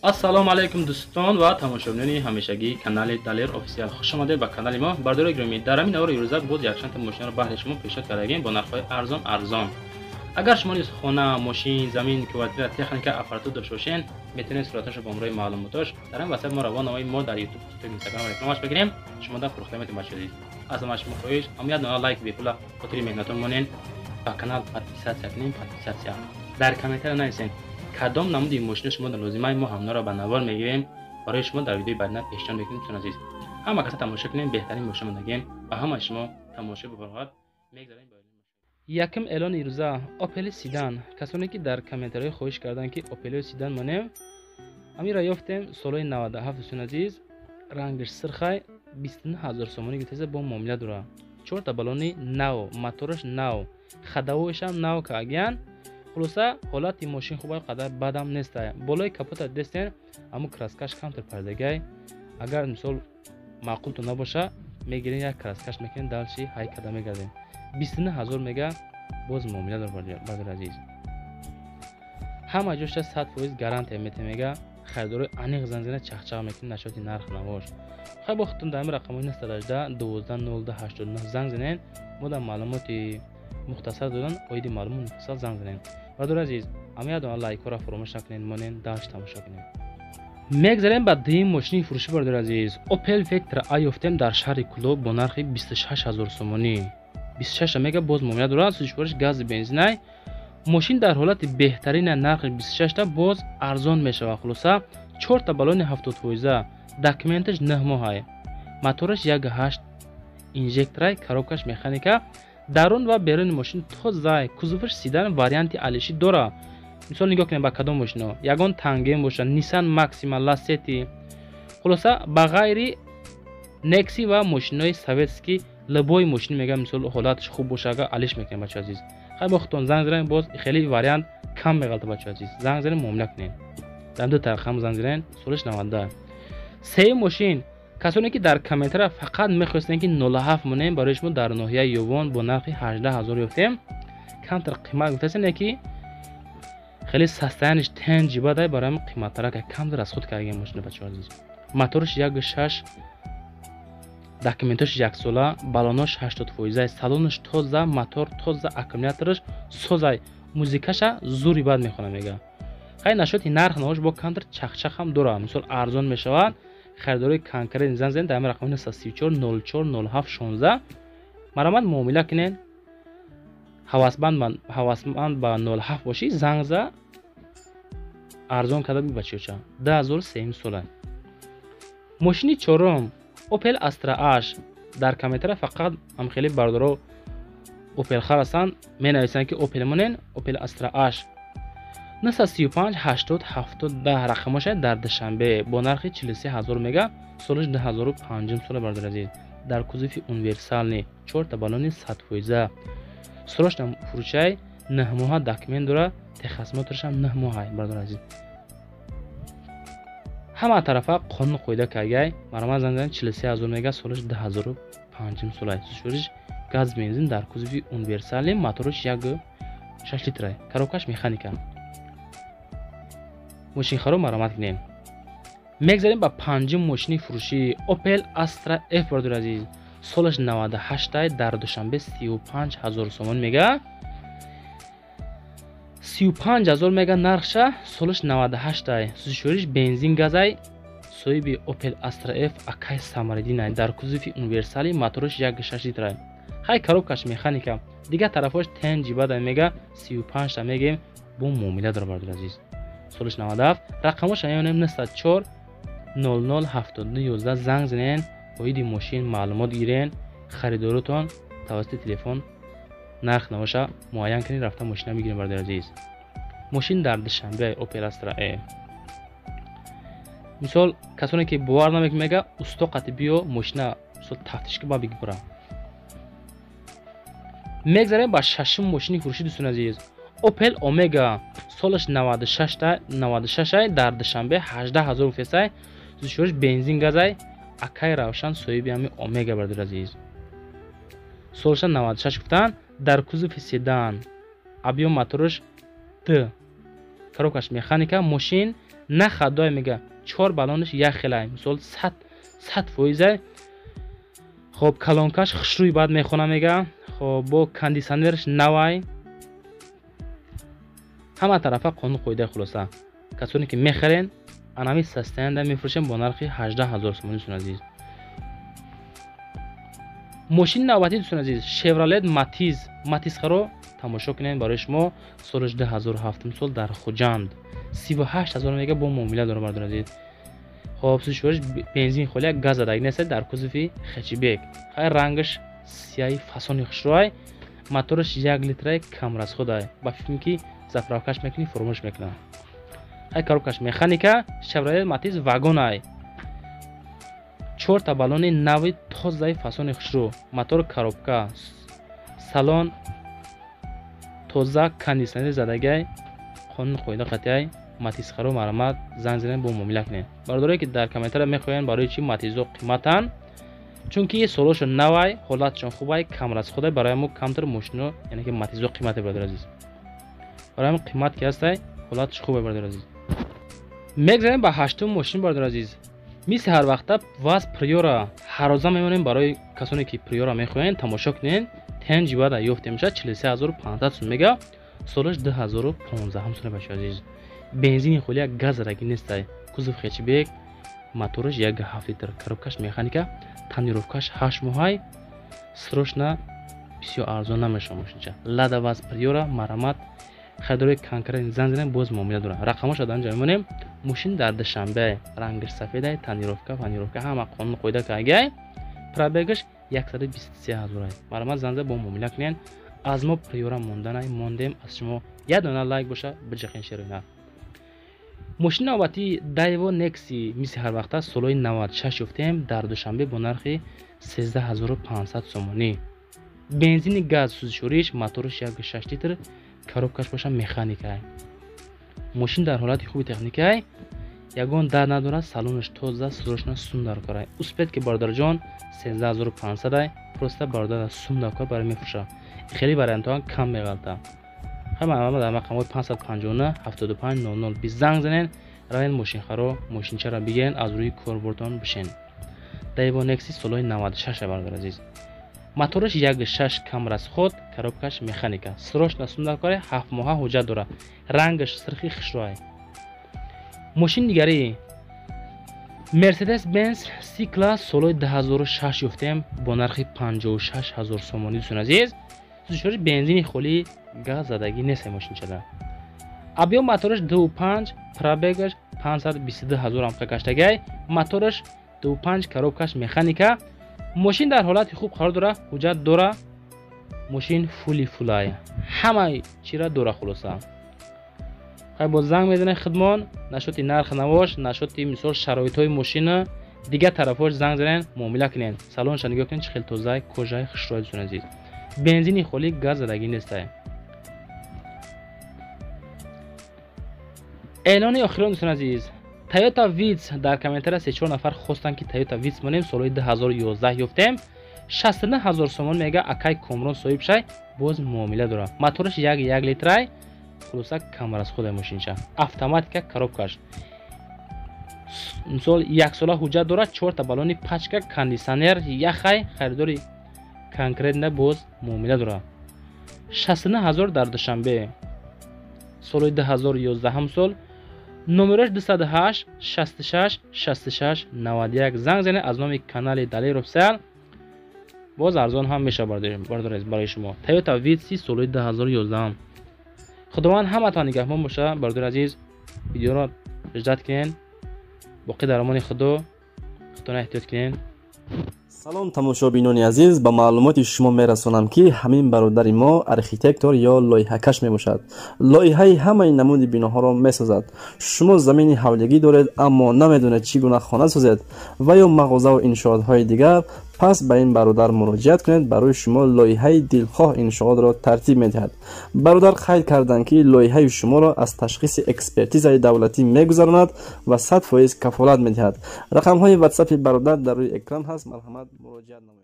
ассалому алайкум дӯстон ва тамошобинони ҳамешагии канали Далер офисиал. Хуш омадед ба канали мо. Бардори гиромӣ, дар ҳамин аввори рӯза боз якчанд мошинро баҳри шумо пешниҳод кардагем бо нархҳои арзон. Агар шумо низ хона, мошин, замин, квартира, техника, аппаратур дошта бошед, метавонед сураташро бо омрои маълумоташ дар ҳамин васайт моро равонавои мо дар YouTube, TikTok, Instagram ва рекламаш бигирем. Шумодан фурӯхта метавонед бачаҳед. Аз ҳама шумо хоҳиш, ҳамият нона лайк бепула хотири меҳнатонмонен ба канал подписатсия кунем, подписатсия. Дар комментария нависед кадом намуди мошини шумо лозимаи мо ҳамонро ба навор мегирем барои шумо дар видеои баъдина пешниҳод мекунем. чун азиз ҳама каса тамошо кунем, беҳтарин мошина дагем ба ҳамаи шумо тамошо бифарғат мегзарем. Якм эълони рӯза Opel Sedan. Касоне ки дар комментариҳо хоҳиш карданд ки Opel Sedan монем, амиро ёфтем солҳои 97 чун азиз, рангаш сирхай 29000 сомонӣ гирифта бо муомила дора. 4 та баллони нав, мотораш нав, хадавоишам нав каагян. Хулоса ҳолати мошин хубай қадар бадам нестай. Болои капота дестен аммо краскаш камтар пайдагай. Агар мисол маъқултон набоша, мегирем як краскаш мекунем, далчи ҳай када мегардем. 29000 мега боз муомила дор бардор азиз. Ҳама ҷоша 100% гарантия метемега. Харидори аниқ занзина чахчақ мекунем нашоти нарх навош. Хай бо худтон дар рақамои 918 120289 занг занен. Мо дар маълумоти мухтасар додан оиди маълумот муфассал занг занен. бардор азиз, амиядон лайкора фаромӯш накунед, монен далш тамошо кунед. мегзарем ба дуюм мошини фурӯшӣ. бардор азиз, Opel Vectra A ёфтем дар шаҳри Кӯлоб бо нархи 26000 сомонӣ. 26 мега боз муомила дорад. сӯзишвориш гази бензинай. мошин дар ҳолати беҳтарина нархи 26 та боз арзон мешавад. хулоса 4 та баллони 70%, документаш 9 моҳай, мотораш 1.8 инжекторай, коробкаш механика. дарун ва беруни мошин тоза, кузоваш Sedan варианти алиши дора. мисол нигоҳ кунед ба кадом мошино, ягон тангем боша, Nissan Maxima, Lacetti. хулоса ба ғайри Nexi ва мошинои советский лабои мошин мега мисол ҳолаташ хуб боша, ага алиш мекунед бача азиз. хай бо худтон занг занед, боз хеле вариант кам меғалта бача азиз. занг занед, муомила кунед. дар ду тарқам занг занед, солиш 90. сеюм мошин. касоне ки дар комментария фақат мехостанд ки 07 монем, барои шумо дар ноҳияи Ёвон бо нархи 18000 ёфтем. камтар қимат гуфтасен ки хеле састаяниш тен ҷибадай барои қиматтара ка камтар аз худ кардаги мошина бача азиз. мотораш 1.6, документаш 1 сола, баллонош 80%, салонаш тоза, мотор тоза, аккумулятораш созай, музикаша зури бад мехона мега. хай нашоти нарх навош бо камтар чахчах ҳам дора, мисол арзон мешавад. харидори конкурент занг занед, дар рақами 934 04 07 16. марамат муомила кунед. ҳавасманд ба 07 бошӣ, занг за арзон када бибачиёча 10300 сола. мошини чорум Opel Astra H. дар комментария фақат амхели бардоро Opel хар ҳастанд, менависанд ки Opel монен, Opel Astra H 935 80 70 10 рақамоша дар душанбе бо нархи 43000 мега, солиш 2005 сола. бардор азиз, дар кузови универсални, 4 та баллони 100%, срочна фурӯшай 9 моҳа документ дора, техасмоторшам 9 моҳай. бардор азиз, ҳама тарафа қонун қоида кардагай. марамат занг занед, 43000 мега, солиш 2005 сола. сӯзишвориш газ бензин дар кузови универсални, моториш 1.6 литрай, коробкаш механика. мошинхаро маромат кунем. мегзарем ба панҷум мошини фурӯшӣ Opel Astra F. бардор азиз, солаш 98 дар душанбе 35000 сомон мега, 35000 мега нархша, солаш 98. сӯзишвориш бензин газай, соҳиби Opel Astra F акай Самаридинай, дар кузови универсали, моториш 1.6 литрай, хай коробкаш механика. дигар тарафош тен ҷибада мега, 35 та мегем бо муомила дора. бардор азиз, солиш 97. рақамош аёнем 94 00 72 11. занг занен, оиди мошин маълумот гирен, харидоротон тавассути телефон нарх навоша муайян кунед, рафта мошина бигирем. бардор азиз, мошин дар душанбе Opel Astra A. мисол касоне ки бовар намекунад мега, устоқати биё мошина мисол тафтишка ба бигбура. мегзарем ба шашум мошини фурӯшӣ. дӯстон азиз, Opel Omega, солаш 96 дар душанбе 18000 гуфтасай. сӯзишвориш бензин газай, акай равшан, соҳиби ҳами Omega. бардор азиз, солаша 96 гуфтан, дар кузови Sedan, объём мотораш Т, коробкаш механика. мошин نه خدای میگه 4 بالونش یک خیلی مثال 100% خب کلانکاش خشروی بعد میخونه میگه خب با کاندیشنرش نوای همه طرفه قانون قویده خلاصه کسانی که میخرین انامی سستنده میفروشن با نرخ 18000 سوم دوستان عزیز. ماشین نوبتی دوستان عزیز شفرولت ماتیز خرو تماشا کنین برای شما سالش 2007 سال در خوجند 38000 میگه با معامله داره بردار عزیز. خب سوشورش بنزین خالی گاز دادگی نیست در کوزفی خچیبک خیر رنگش سیاهی فسونی خشروای موتورش 1 لیتر کم از خدای با فیلمی که زفراکش میکنی فرموش میکنه ای کاروکش مکانیکا شفرولت ماتیز واگن ای 4 تا بالون نوی تازه فسون خشرو موتور کاروبکا سالن تازه کاندیشنر زدگی قانون قویده قطعی ماتیز خرو مرمت زنگ زدن با معامله کنین برداری که در کامنتر میخواین برای چی ماتیزو قیمتن چون که سولوش نوی حالتشون خوبه کم از خدای برای ما کمتر ماشینو یعنی که ماتیزو قیمت برادر عزیز برای ما قیمت که هست حالتش خوبه برادر عزیز. میگذاریم به هشتم ماشین برادر عزیز مثل هر وقت واز پریورا هر روزا میمونیم برای کسانی که پریورا میخواین تماشا کنین تن جیبا یافته میشه 43500 سوم میگه سالش 2015 هم سونه باشه عزیز. بنزین خالی گاز رنگی نیست کوزف خچبک موتورش 1.7 لیتر کاروبکاش مکانیکا تانیروفکاش 8 ماهی سروشنا بسیار ارزان نمیشه ماشین لادا واز پریورا مرمت خریداری کانکرین زنجیرن باز معامله داره رقمش دادن جای میمونیم ماشین در دوشنبه رنگش سفیده تانیروفکا همه قانون قویده که اگه پرابگش 123000 مرمت زنجیر با معامله کنین از ما پریورا موندیم از شما یه دونه لایک باشه بجخین شیر اینا. ماشین نوبتی دایو نکسی مثل هر وقت سالوی 96 یافتیم در دوشنبه با نرخ 13500 سومانی بنزین گاز سوزشوریش موتورش 1.6 لیتر کاروبکاش باشه مکانیکای ماشین در حالت خوبی تکنیکای یگان در نداره سالونش تازه سروشنا سوندار کاره اسپت که باردار جان 13500 پروسته باردار سوندار کار برای میفروشه خیلی برای امتحان کم میغلطه همه در مقام 559 75 00 20 زنگ زنین راین ماشین خرو ماشین چرا بگین از روی کاربردان بشین دایو نکسی سالوی 96 باردار عزیز موتورش 1.6 کم از خود کاروبکاش مکانیکا سروش نسوندار کاره 7 ماه حجت داره رنگش سرخی خشروای. ماشین دیگری مرسدس بنز سی کلاس سالوی 2006 یافتیم با نرخ 56000 سومانی دوستان عزیز. سوزشوری بنزینی خالی گاز زدگی نیست ماشین شده ابیا موتورش 2.5 پرابگش 522000 آمپر کشتگی موتورش 2.5 کاروبکاش مکانیکا ماشین در حالت خوب قرار داره حجت داره ماشین فولای همه چی را داره خلاصه خیلی با زنگ میزنه خدمان نشوتی نرخ نواش نشوتی مثال شرایط های ماشین دیگه طرفاش زنگ زنن معامله کنین سالونش نگاه کنین چه خیلی تازه کجای خشروای دوستان عزیز بنزینی خالی گاز زدگی نیست. اعلان آخرین دوستان عزیز تویوتا ویتس در کامنتر 3-4 نفر خواستن که تویوتا ویتس مونیم سالوی 2011 یافتیم 69000 سومون میگه اکای کامرون صاحب شای باز معامله داره موتورش 1 لیتر خلاصه کمر از خود ماشین شه اتوماتیک کاروبکاش مثال یک ساله حجت داره 4 تا بالون پچکا کاندیشنر یخای خریداری کانکریت نه باز معامله داره 69000 در دوشنبه سالوی 2011 هم سال نمرش 208 66 66 91 زنگ زنه از نام کانال دلیر افسل باز ارزان هم میشه بردار برای شما تویوتا ویتسی سالوی 2011 خداوند همتان نگهبان باشه بردار عزیز ویدیو را اجرا کنین باقی در امان خدا احتیاط کنین. سلام тамошобинони азиз ба маълумоти шумо мерасонам ки ҳамин бародари мо архитектор ё лоиҳакаш мебошад. лоиҳаи ҳамаи намуди биноҳоро месозад. шумо замини ҳавлигӣ доред аммо намедонед чӣ гуна хона созед ва ё мағозаву иншоотҳои дигар пас ба ин бародар муроҷиат кунед барои шумо лоиҳаи дилхоҳ иншоотро тартиб медиҳад. бародар қайд карданд ки лоиҳаи шуморо аз ташхиси экспертизаи давлатӣ мегузаронад ва 100% кафолат медиҳад. рақамҳои ватсапи бародар дар рӯи экран ҳаст. марҳамат муроҷиат намоед.